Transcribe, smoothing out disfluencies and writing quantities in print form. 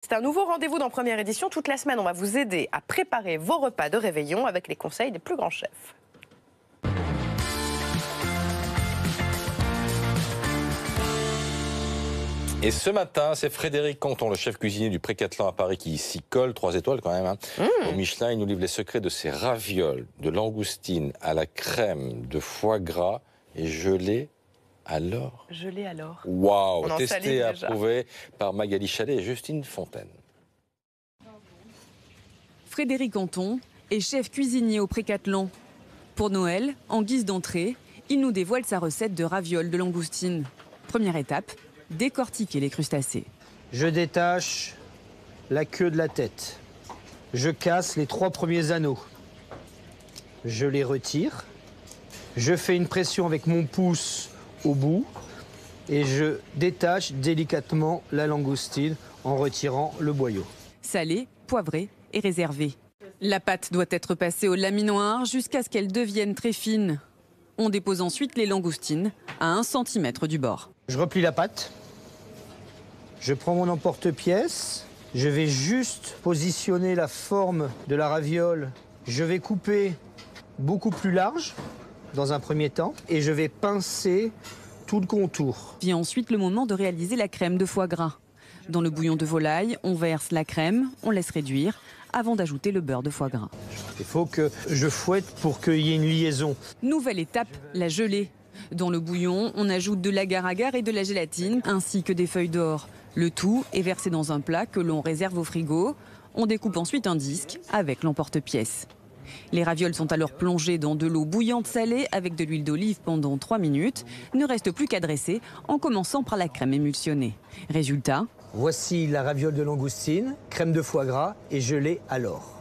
C'est un nouveau rendez-vous dans Première Édition. Toute la semaine, on va vous aider à préparer vos repas de réveillon avec les conseils des plus grands chefs. Et ce matin, c'est Frédéric Conton, le chef cuisinier du Pré-Catelan à Paris, qui s'y colle, 3 étoiles quand même. Hein. Au Michelin, il nous livre les secrets de ses ravioles de langoustine à la crème de foie gras et gelée à l'or. Gelée à l'or. Waouh, testé et approuvé par Magali Chalet et Justine Fontaine. Frédéric Conton est chef cuisinier au Pré-Catelan. Pour Noël, en guise d'entrée, il nous dévoile sa recette de ravioles de langoustine. Première étape, décortiquer les crustacés. Je détache la queue de la tête. Je casse les 3 premiers anneaux. Je les retire. Je fais une pression avec mon pouce au bout et je détache délicatement la langoustine en retirant le boyau. Salé, poivré et réservé. La pâte doit être passée au laminoir jusqu'à ce qu'elle devienne très fine. On dépose ensuite les langoustines à 1 cm du bord. Je replie la pâte. Je prends mon emporte-pièce. Je vais juste positionner la forme de la raviole. Je vais couper beaucoup plus large dans un premier temps et je vais pincer tout le contour. Vient ensuite le moment de réaliser la crème de foie gras. Dans le bouillon de volaille, on verse la crème, on laisse réduire avant d'ajouter le beurre de foie gras. Il faut que je fouette pour qu'il y ait une liaison. Nouvelle étape, la gelée. Dans le bouillon, on ajoute de l'agar-agar et de la gélatine, ainsi que des feuilles d'or. Le tout est versé dans un plat que l'on réserve au frigo. On découpe ensuite un disque avec l'emporte-pièce. Les ravioles sont alors plongées dans de l'eau bouillante salée avec de l'huile d'olive pendant 3 minutes. Il ne reste plus qu'à dresser en commençant par la crème émulsionnée. Résultat ? Voici la raviole de langoustine, crème de foie gras et gelée à l'or.